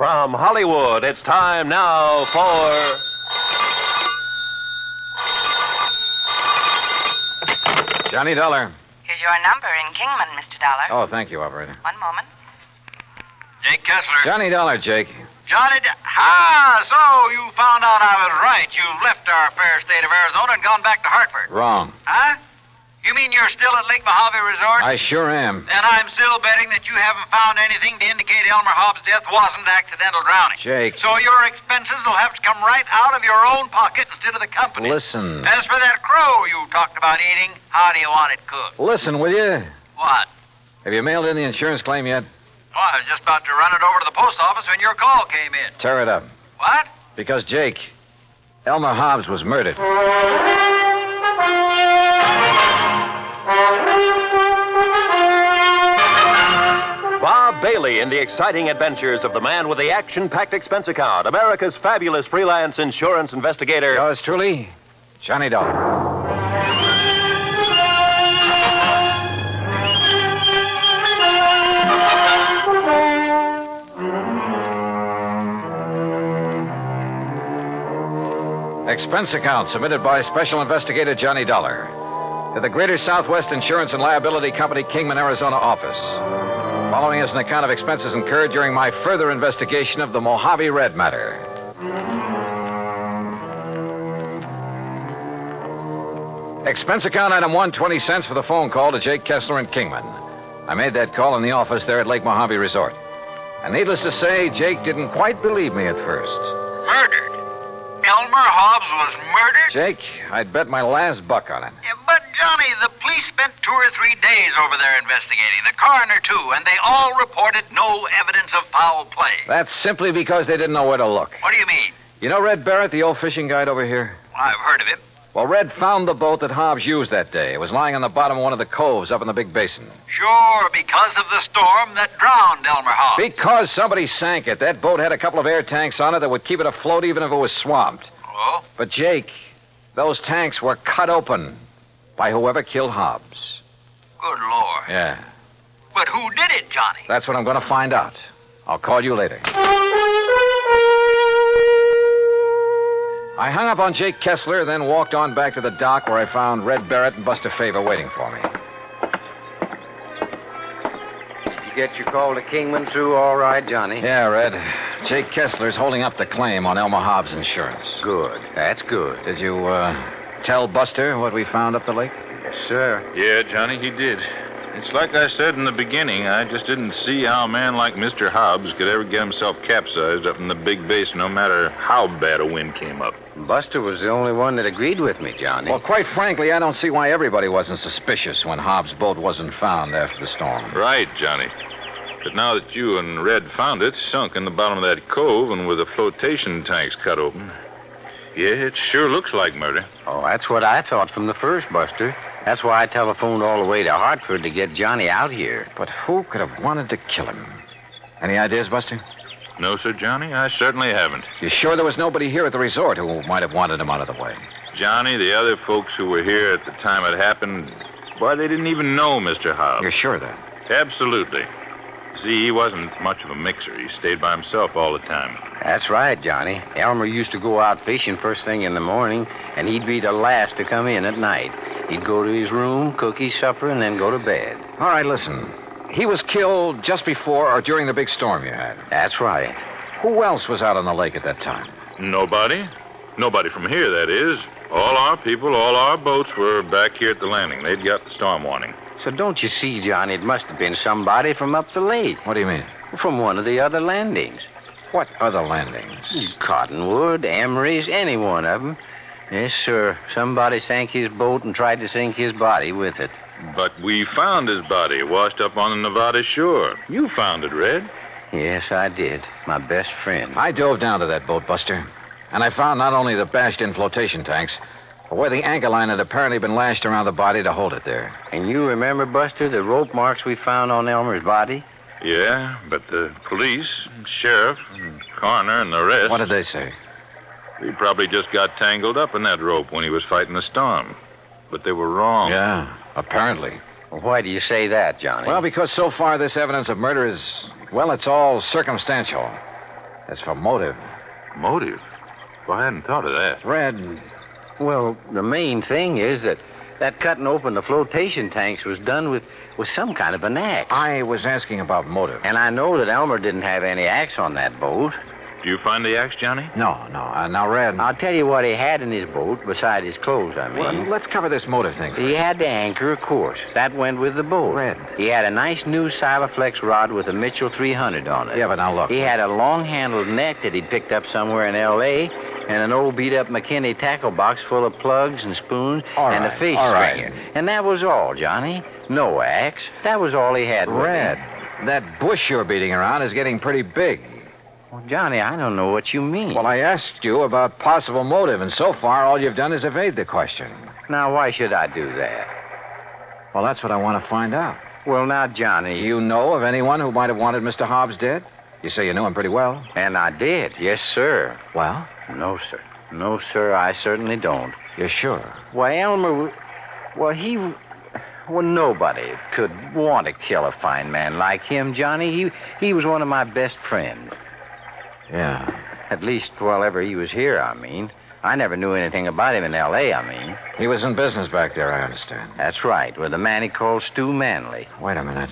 From Hollywood, it's time now for... Johnny Dollar. Here's your number in Kingman, Mr. Dollar. Oh, thank you, operator. One moment. Jake Kessler. Johnny Dollar, Jake. So you found out I was right. You've left our fair state of Arizona and gone back to Hartford. Wrong. Huh? You mean you're still at Lake Mojave Resort? I sure am. Then I'm still betting that you haven't found anything to indicate Elmer Hobbs' death wasn't accidental drowning. Jake. So your expenses will have to come right out of your own pocket instead of the company. Listen. As for that crow you talked about eating, how do you want it cooked? Listen, will you? What? Have you mailed in the insurance claim yet? Oh, I was just about to run it over to the post office when your call came in. Tear it up. What? Because, Jake, Elmer Hobbs was murdered. Bob Bailey in the exciting adventures of the man with the action-packed expense account, America's fabulous freelance insurance investigator. Yours truly, Johnny Dollar. Expense account submitted by Special Investigator Johnny Dollar to the Greater Southwest Insurance and Liability Company, Kingman, Arizona office. Following is an account of expenses incurred during my further investigation of the Mojave Red matter. Expense account item 1, 20 cents for the phone call to Jake Kessler in Kingman. I made that call in the office there at Lake Mojave Resort. And needless to say, Jake didn't quite believe me at first. Murdered? Elmer Hobbs was murdered? Jake, I'd bet my last buck on it. Yeah, but, Johnny, the police spent 2 or 3 days over there investigating. The coroner, too, and they all reported no evidence of foul play. That's simply because they didn't know where to look. What do you mean? You know Red Barrett, the old fishing guide over here? Well, I've heard of him. Well, Red found the boat that Hobbs used that day. It was lying on the bottom of one of the coves up in the big basin. Sure, because of the storm that drowned Elmer Hobbs. Because somebody sank it. That boat had a couple of air tanks on it that would keep it afloat even if it was swamped. Oh? But, Jake, those tanks were cut open by whoever killed Hobbs. Good Lord. Yeah. But who did it, Johnny? That's what I'm going to find out. I'll call you later. I hung up on Jake Kessler, then walked on back to the dock where I found Red Barrett and Buster Favor waiting for me. Did you get your call to Kingman through all right, Johnny? Yeah, Red. Jake Kessler's holding up the claim on Elmer Hobbs' insurance. Good. That's good. Did you, tell Buster what we found up the lake? Yes, sir. Yeah, Johnny, he did. It's like I said in the beginning, I just didn't see how a man like Mr. Hobbs could ever get himself capsized up in the big basin, no matter how bad a wind came up. Buster was the only one that agreed with me, Johnny. Well, quite frankly, I don't see why everybody wasn't suspicious when Hobbs' boat wasn't found after the storm. Right, Johnny. But now that you and Red found it, sunk in the bottom of that cove and with the flotation tanks cut open, yeah, it sure looks like murder. Oh, that's what I thought from the first, Buster. That's why I telephoned all the way to Hartford to get Johnny out here. But who could have wanted to kill him? Any ideas, Buster? No, sir, Johnny, I certainly haven't. You sure there was nobody here at the resort who might have wanted him out of the way? Johnny, the other folks who were here at the time it happened, why, they didn't even know Mr. Hobbs. You're sure of that? Absolutely. See, he wasn't much of a mixer. He stayed by himself all the time. That's right, Johnny. Elmer used to go out fishing first thing in the morning, and he'd be the last to come in at night. He'd go to his room, cook his supper, and then go to bed. All right, listen. He was killed just before or during the big storm you had. That's right. Who else was out on the lake at that time? Nobody. Nobody from here, that is. All our people, all our boats were back here at the landing. They'd got the storm warning. So don't you see, Johnny, it must have been somebody from up the lake. What do you mean? From one of the other landings. What other landings? Cottonwood, Emery's, any one of them. Yes, sir. Somebody sank his boat and tried to sink his body with it. But we found his body washed up on the Nevada shore. You found it, Red. Yes, I did. My best friend. I dove down to that boat, Buster. And I found not only the bashed-in flotation tanks, but where the anchor line had apparently been lashed around the body to hold it there. And you remember, Buster, the rope marks we found on Elmer's body? Yeah, but the police, sheriff, and coroner, and the rest... What did they say? He probably just got tangled up in that rope when he was fighting the storm. But they were wrong. Yeah, apparently. Well, why do you say that, Johnny? Well, because so far this evidence of murder is, well, it's all circumstantial. As for motive, Motive? Well, I hadn't thought of that. Red, Well, the main thing is that cutting open the flotation tanks was done with some kind of an axe. I was asking about motive. And I know that Elmer didn't have any axe on that boat. Did you find the axe, Johnny? No. Now, Red. I'll tell you what he had in his boat, beside his clothes, I mean. Well, let's cover this motive thing. He had the anchor, of course. That went with the boat. Red. He had a nice new Silaflex rod with a Mitchell 300 on it. Yeah, but now look. He had a long-handled net that he'd picked up somewhere in L.A., and an old beat-up McKinney tackle box full of plugs and spoons and a fish stringer. And that was all, Johnny. No axe. That was all he had. Red, that bush you're beating around is getting pretty big. Well, Johnny, I don't know what you mean. Well, I asked you about possible motive, and so far all you've done is evade the question. Now, why should I do that? Well, that's what I want to find out. Well, now, Johnny... Do you know of anyone who might have wanted Mr. Hobbs dead? You say you knew him pretty well. And I did, yes, sir. Well? No, sir. No, sir, I certainly don't. You're sure? Why, Elmer... Well, nobody could want to kill a fine man like him, Johnny. He was one of my best friends. Yeah. At least while ever he was here, I mean. I never knew anything about him in L.A., I mean. He was in business back there, I understand. That's right, with a man he called Stu Manley. Wait a minute.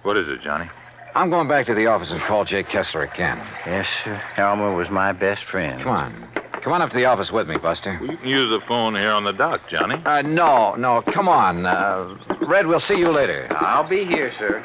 What is it, Johnny? I'm going back to the office and call Jake Kessler again. Yes, sir. Elmer was my best friend. Come on. Come on up to the office with me, Buster. Well, you can use the phone here on the dock, Johnny. No. Come on. Red, we'll see you later. I'll be here, sir.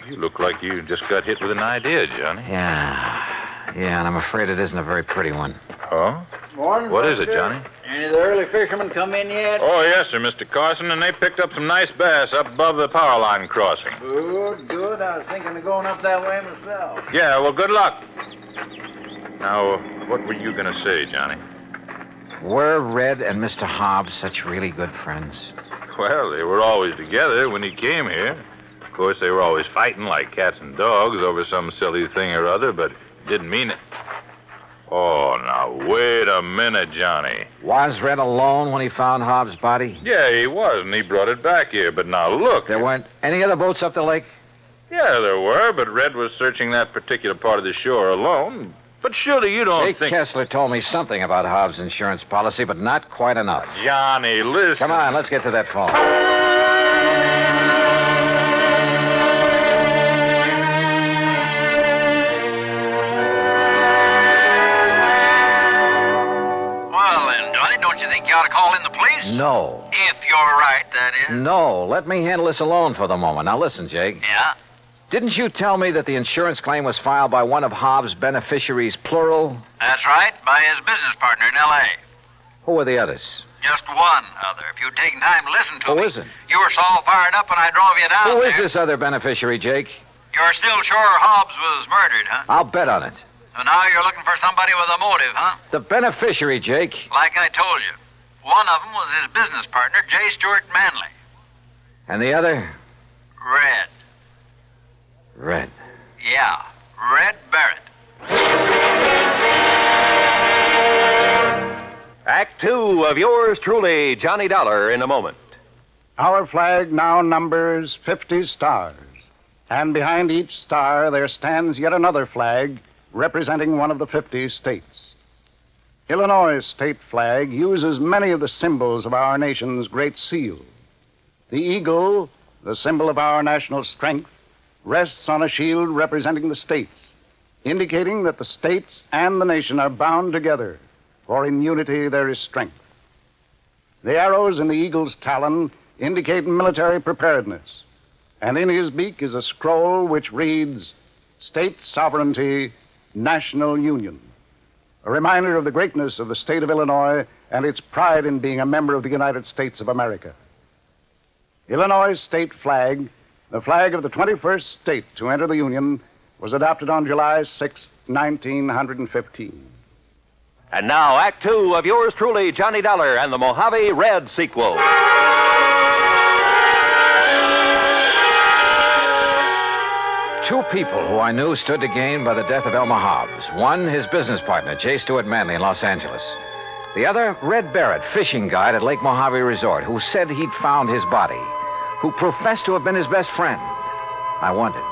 You look like you just got hit with an idea, Johnny. Yeah, and I'm afraid it isn't a very pretty one. Oh? Morning, What is it, Buster. Johnny? Any of the early fishermen come in yet? Oh, yes, sir, Mr. Carson, and they picked up some nice bass up above the power line crossing. Good. I was thinking of going up that way myself. Yeah, well, good luck. Now, what were you going to say, Johnny? Were Red and Mr. Hobbs such really good friends? Well, they were always together when he came here. Of course, they were always fighting like cats and dogs over some silly thing or other, but didn't mean it. Oh, now, wait a minute, Johnny. Was Red alone when he found Hobbs' body? Yeah, he was, and he brought it back here. But now, look. There weren't any other boats up the lake? Yeah, there were, but Red was searching that particular part of the shore alone. But surely you don't Jake think... Kessler told me something about Hobbs' insurance policy, but not quite enough. Johnny, listen. Come on, let's get to that phone. Well, then, Johnny, don't you think you ought to call in the police? No. If you're right, that is. No, let me handle this alone for the moment. Now listen, Jake. Yeah? Didn't you tell me that the insurance claim was filed by one of Hobbs' beneficiaries, plural? That's right, by his business partner in L.A. Who were the others? Just one other. If you'd taken time to listen to Who me. is it? You were so all fired up when I drove you down Who there. is this other beneficiary, Jake? You're still sure Hobbs was murdered, huh? I'll bet on it. So now you're looking for somebody with a motive, huh? The beneficiary, Jake. Like I told you. One of them was his business partner, J. Stuart Manley. And the other? Red. Red. Yeah, Red Barrett. Act 2 of yours truly, Johnny Dollar, in a moment. Our flag now numbers 50 stars, and behind each star there stands yet another flag representing one of the 50 states. Illinois' state flag uses many of the symbols of our nation's great seal. The eagle, the symbol of our national strength, rests on a shield representing the states, indicating that the states and the nation are bound together, for in unity there is strength. The arrows in the eagle's talon indicate military preparedness, and in his beak is a scroll which reads, State Sovereignty, National Union, a reminder of the greatness of the state of Illinois and its pride in being a member of the United States of America. Illinois' state flag, the flag of the 21st state to enter the Union, was adopted on July 6, 1915. And now, Act 2 of yours truly, Johnny Dollar, and the Mojave Red sequel. Two people who I knew stood to gain by the death of Elmer Hobbs. One, his business partner, J. Stuart Manley in Los Angeles. The other, Red Barrett, fishing guide at Lake Mojave Resort, who said he'd found his body, who professed to have been his best friend. I wondered,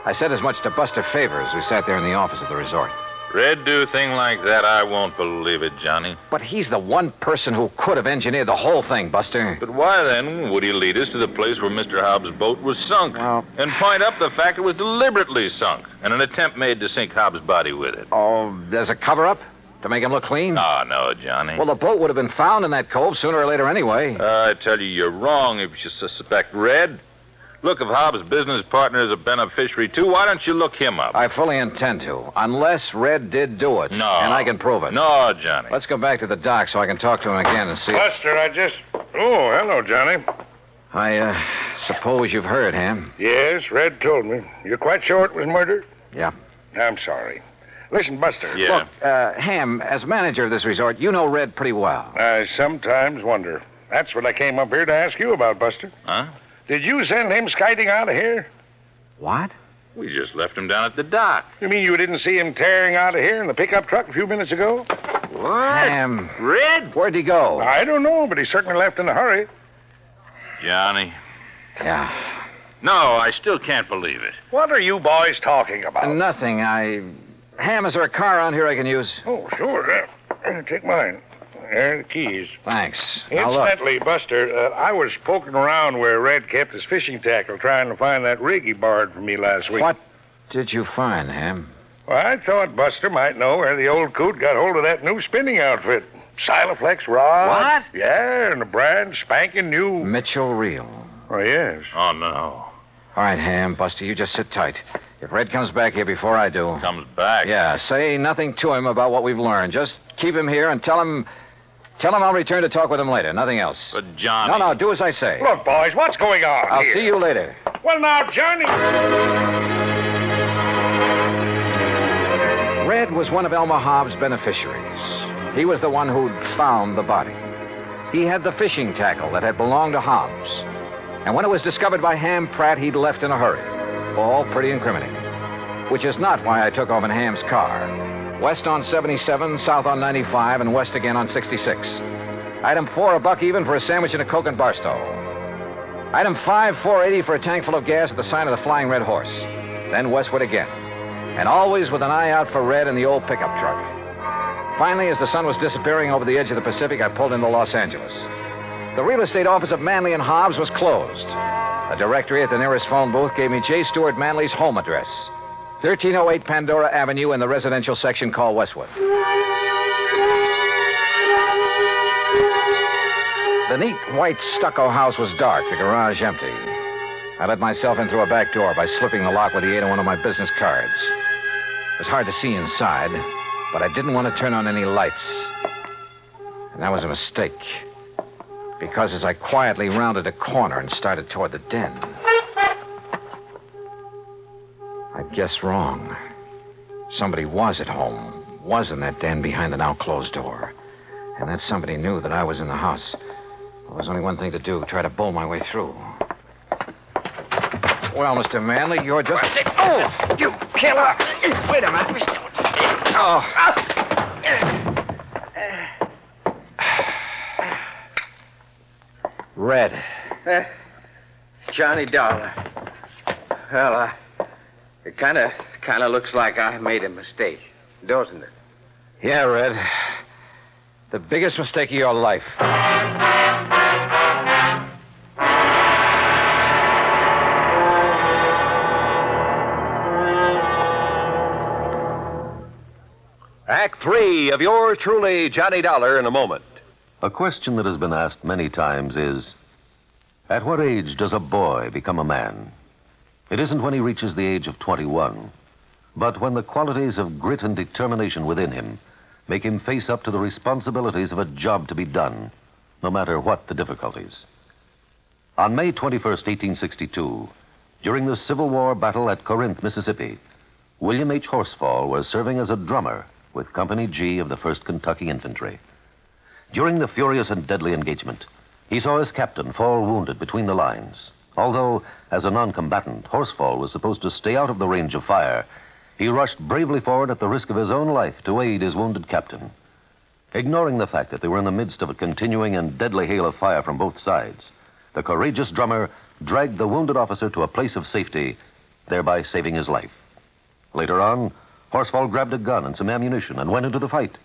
I said as much to Buster Favors, who sat there in the office of the resort. Red do a thing like that, I won't believe it, Johnny. But he's the one person who could have engineered the whole thing, Buster. But why, then, would he lead us to the place where Mr. Hobbs' boat was sunk? Well... And point up the fact it was deliberately sunk, and an attempt made to sink Hobbs' body with it? Oh, there's a cover-up? To make him look clean? Oh, no, Johnny. Well, the boat would have been found in that cove sooner or later anyway. I tell you, you're wrong if you suspect Red. Look, if Hobbs' business partner is a beneficiary, too, why don't you look him up? I fully intend to, unless Red did do it. No. And I can prove it. No, Johnny. Let's go back to the dock so I can talk to him again and see... Buster, Oh, hello, Johnny. I suppose you've heard, Ham? Yes, Red told me. You're quite sure it was murder? Yeah. I'm sorry. Listen, Buster. Yeah. Look, Ham, as manager of this resort, you know Red pretty well. I sometimes wonder. That's what I came up here to ask you about, Buster. Huh? Did you send him skiting out of here? What? We just left him down at the dock. You mean you didn't see him tearing out of here in the pickup truck a few minutes ago? What? Ham. Red? Where'd he go? I don't know, but he certainly left in a hurry. Johnny. Yeah. No, I still can't believe it. What are you boys talking about? Nothing. Ham, is there a car around here I can use? Oh, sure. Take mine. There are the keys. Thanks. Now, look. Incidentally, Buster, I was poking around where Red kept his fishing tackle trying to find that rig he borrowed from me last week. What did you find, Ham? Well, I thought Buster might know where the old coot got hold of that new spinning outfit. Silaflex rod. What? Yeah, and a brand spanking new. Mitchell Reel. Oh, yes. Oh, no. All right, Ham, Buster, you just sit tight. If Red comes back here before I do... Comes back? Yeah, say nothing to him about what we've learned. Just keep him here and tell him I'll return to talk with him later. Nothing else. But, Johnny... No, do as I say. Look, boys, what's going on I'll here? see you later. Well, now, Johnny... Red was one of Elmer Hobbs' beneficiaries. He was the one who'd found the body. He had the fishing tackle that had belonged to Hobbs. And when it was discovered by Ham Pratt, he'd left in a hurry. All pretty incriminating. Which is not why I took off in Ham's car. West on 77, south on 95, and west again on 66. Item 4, $1 even for a sandwich and a Coke and Barstow. Item 5, $4.80 for a tank full of gas at the sign of the Flying Red Horse. Then westward again. And always with an eye out for Red in the old pickup truck. Finally, as the sun was disappearing over the edge of the Pacific, I pulled into Los Angeles. The real estate office of Manley and Hobbs was closed. A directory at the nearest phone booth gave me J. Stewart Manley's home address. 1308 Pandora Avenue in the residential section called Westwood. The neat white stucco house was dark, the garage empty. I let myself in through a back door by slipping the lock with the aid of one of my business cards. It was hard to see inside, but I didn't want to turn on any lights. And that was a mistake. Because as I quietly rounded a corner and started toward the den, I guessed wrong. Somebody was at home, was in that den behind the now closed door. And that somebody knew that I was in the house. There was only one thing to do, try to bull my way through. Well, Mr. Manley, you're just... Oh, you killer! Wait a minute. Oh. Red. Johnny Dollar. Well, it kind of looks like I made a mistake, doesn't it? Yeah, Red. The biggest mistake of your life. Act 3 of yours truly, Johnny Dollar, in a moment. A question that has been asked many times is, at what age does a boy become a man? It isn't when he reaches the age of 21, but when the qualities of grit and determination within him make him face up to the responsibilities of a job to be done, no matter what the difficulties. On May 21st, 1862, during the Civil War battle at Corinth, Mississippi, William H. Horsfall was serving as a drummer with Company G of the 1st Kentucky Infantry. During the furious and deadly engagement, he saw his captain fall wounded between the lines. Although, as a non-combatant, Horsfall was supposed to stay out of the range of fire, he rushed bravely forward at the risk of his own life to aid his wounded captain. Ignoring the fact that they were in the midst of a continuing and deadly hail of fire from both sides, the courageous drummer dragged the wounded officer to a place of safety thereby saving his life. Later on, Horsfall grabbed a gun and some ammunition and went into the fight.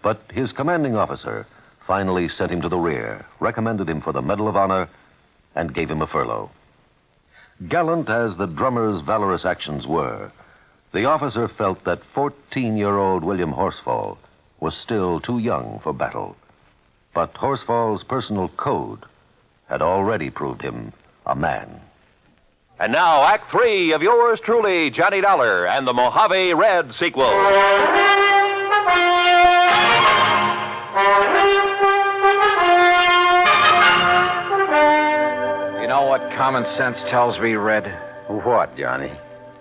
But his commanding officer finally sent him to the rear, recommended him for the Medal of Honor, and gave him a furlough. Gallant as the drummer's valorous actions were, the officer felt that 14-year-old William Horsfall was still too young for battle. But Horsfall's personal code had already proved him a man. And now, Act 3 of yours truly, Johnny Dollar, and the Mojave Red sequel. You know what common sense tells me, Red? What, Johnny?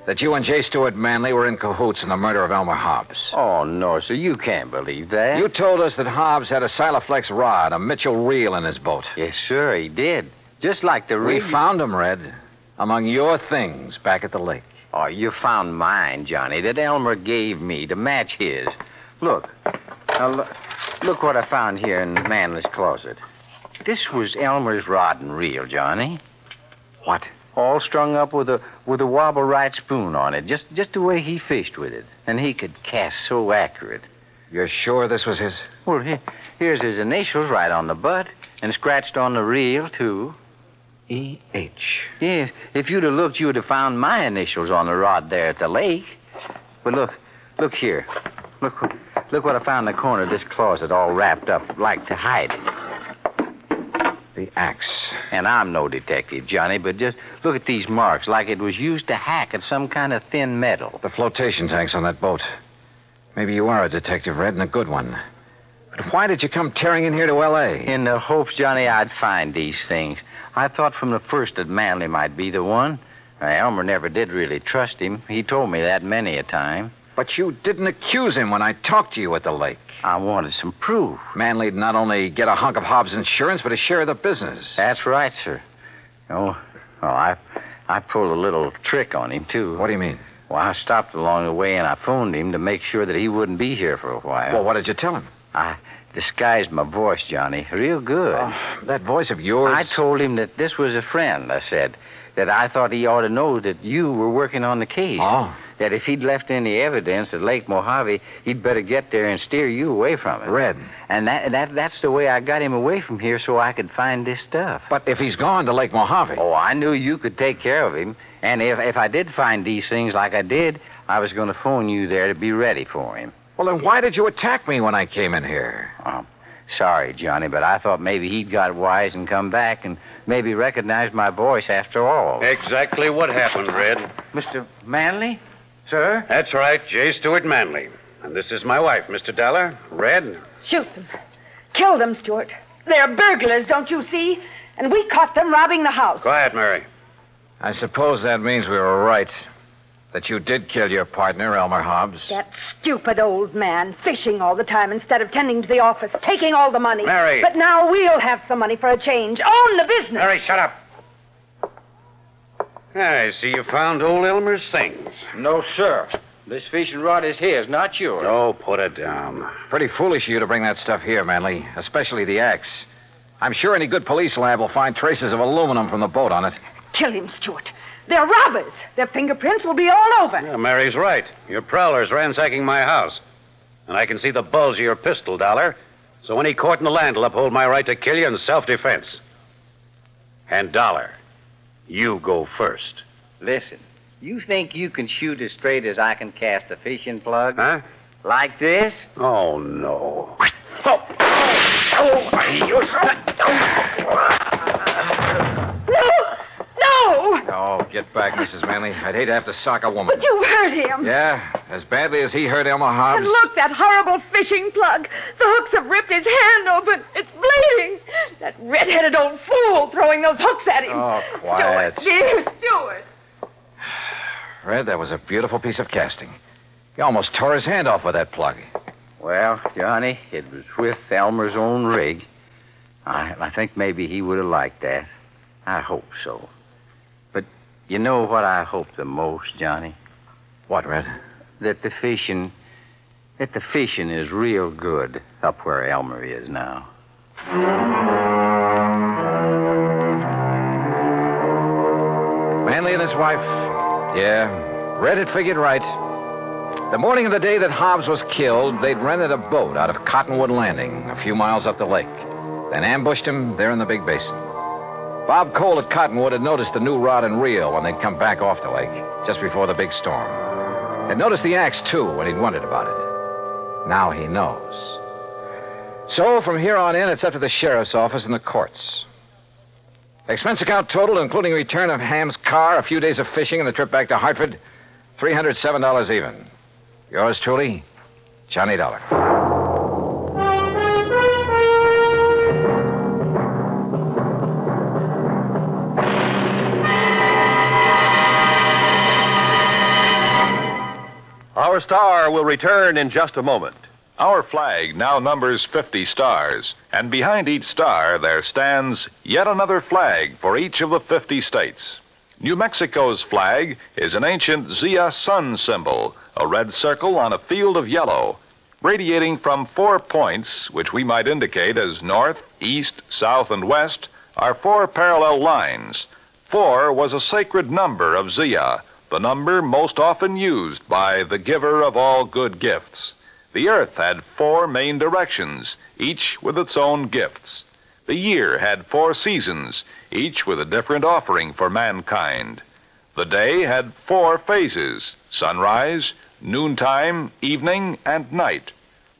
That you and J. Stuart Manley were in cahoots in the murder of Elmer Hobbs. Oh, no, sir. You can't believe that. You told us that Hobbs had a Silaflex rod, a Mitchell reel in his boat. Yes, sir, he did. Just like the We rig. found him, Red, among your things back at the lake. Oh, you found mine, Johnny, that Elmer gave me to match his. Look. Now, look what I found here in Manley's closet. This was Elmer's rod and reel, Johnny. What? All strung up with a wobble right spoon on it, just the way he fished with it. And he could cast so accurate. You're sure this was his? Well, here's his initials right on the butt, and scratched on the reel, too. E.H. Yes, if you'd have looked, you would have found my initials on the rod there at the lake. But look here. Look what I found in the corner of this closet, all wrapped up, like to hide it. The axe. And I'm no detective, Johnny, but just look at these marks, like it was used to hack at some kind of thin metal. The flotation tanks on that boat. Maybe you are a detective, Red, and a good one. But why did you come tearing in here to L.A.? In the hopes, Johnny, I'd find these things. I thought from the first that Manley might be the one. Elmer never did really trust him. He told me that many a time. But you didn't accuse him when I talked to you at the lake. I wanted some proof. Manley'd not only get a hunk of Hobbs' insurance, but a share of the business. That's right, sir. Oh, well, I pulled a little trick on him, too. What do you mean? Well, I stopped along the way and I phoned him to make sure that he wouldn't be here for a while. Well, what did you tell him? I disguised my voice, Johnny, real good. That voice of yours? I told him that this was a friend, I said. That I thought he ought to know that you were working on the case. Oh. That if he'd left any evidence at Lake Mojave, he'd better get there and steer you away from it. Red. And that's the way I got him away from here so I could find this stuff. But if he's gone to Lake Mojave... Oh, I knew you could take care of him. And if I did find these things like I did, I was going to phone you there to be ready for him. Well, then why did you attack me when I came in here? Sorry, Johnny, but I thought maybe he'd got wise and come back and maybe recognized my voice after all. Exactly what happened, Red. Mr. Manley? Sir? That's right, J. Stuart Manley. And this is my wife, Mr. Dollar. Red. Shoot them. Kill them, Stuart. They're burglars, don't you see? And we caught them robbing the house. Quiet, Mary. I suppose that means we were right. That you did kill your partner, Elmer Hobbs. That stupid old man, fishing all the time instead of tending to the office, taking all the money. Mary. But now we'll have some money for a change. Own the business. Mary, shut up. I see you found old Elmer's things. No, sir. This fishing rod is his, not yours. Oh, put it down. Pretty foolish of you to bring that stuff here, Manley, especially the axe. I'm sure any good police lab will find traces of aluminum from the boat on it. Kill him, Stuart. They're robbers. Their fingerprints will be all over. Yeah, Mary's right. Your prowler's ransacking my house. And I can see the bulge of your pistol, Dollar. So any court in the land will uphold my right to kill you in self-defense. And Dollar, you go first. Listen, you think you can shoot as straight as I can cast a fishing plug? Huh? Like this? Oh, no. No! Oh, get back, Mrs. Manley. I'd hate to have to sock a woman. But you hurt him. Yeah, as badly as he hurt Elmer Hobbs. And look, that horrible fishing plug. The hooks have ripped his hand open. It's bleeding. That red-headed old fool throwing those hooks at him. Oh, quiet. Stuart, dear Stuart. Red, that was a beautiful piece of casting. He almost tore his hand off with that plug. Well, Johnny, it was with Elmer's own rig. I think maybe he would have liked that. I hope so. But you know what I hope the most, Johnny? What, Red? That the fishing is real good up where Elmer is now. Manley and his wife Yeah, Red had figured right. The morning of the day that Hobbs was killed, they'd rented a boat out of Cottonwood Landing, a few miles up the lake, then ambushed him there in the big basin. Bob Cole at Cottonwood had noticed the new rod and reel when they'd come back off the lake, just before the big storm. Had noticed the axe, too, when he'd wondered about it. Now he knows. So, from here on in, it's up to the sheriff's office and the courts. Expense account total, including return of Ham's car, a few days of fishing, and the trip back to Hartford, $307 even. Yours truly, Johnny Dollar. Our star will return in just a moment. Our flag now numbers 50 stars, and behind each star there stands yet another flag for each of the 50 states. New Mexico's flag is an ancient Zia sun symbol, a red circle on a field of yellow. Radiating from 4 points, which we might indicate as north, east, south, and west, are 4 parallel lines. 4 was a sacred number of Zia, the number most often used by the giver of all good gifts. The earth had 4 main directions, each with its own gifts. The year had 4 seasons, each with a different offering for mankind. The day had 4 phases: sunrise, noontime, evening, and night.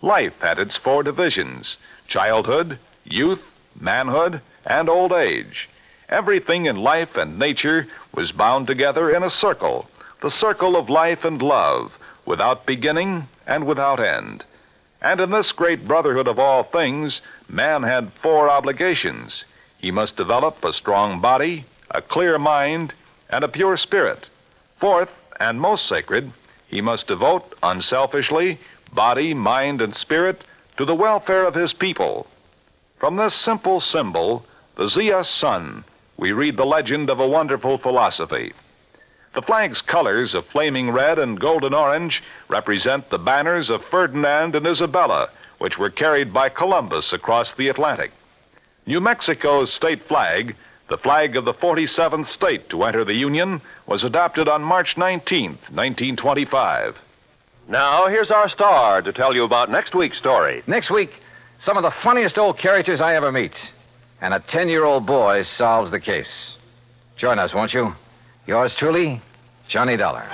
Life had its 4 divisions: childhood, youth, manhood, and old age. Everything in life and nature was bound together in a circle, the circle of life and love, without beginning and without end. And in this great brotherhood of all things, man had 4 obligations. He must develop a strong body, a clear mind, and a pure spirit. 4th, and most sacred, he must devote unselfishly body, mind, and spirit to the welfare of his people. From this simple symbol, the Zia sun, we read the legend of a wonderful philosophy. The flag's colors of flaming red and golden orange represent the banners of Ferdinand and Isabella, which were carried by Columbus across the Atlantic. New Mexico's state flag, the flag of the 47th state to enter the Union, was adopted on March 19th, 1925. Now, here's our star to tell you about next week's story. Next week, some of the funniest old characters I ever meet. And a 10-year-old boy solves the case. Join us, won't you? Yours truly, Johnny Dollar.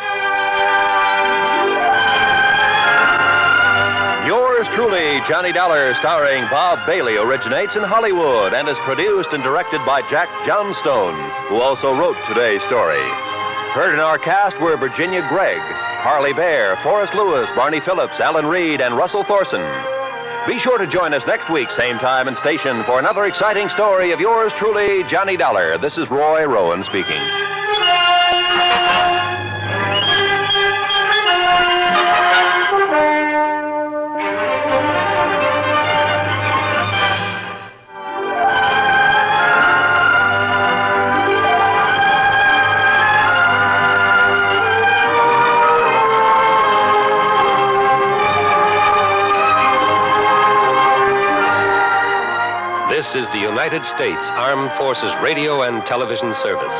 Yours truly, Johnny Dollar, starring Bob Bailey, originates in Hollywood and is produced and directed by Jack Johnstone, who also wrote today's story. Heard in our cast were Virginia Gregg, Harley Bear, Forrest Lewis, Barney Phillips, Alan Reed, and Russell Thorson. Be sure to join us next week, same time and station, for another exciting story of yours truly, Johnny Dollar. This is Roy Rowan speaking. This is the United States Armed Forces Radio and Television Service.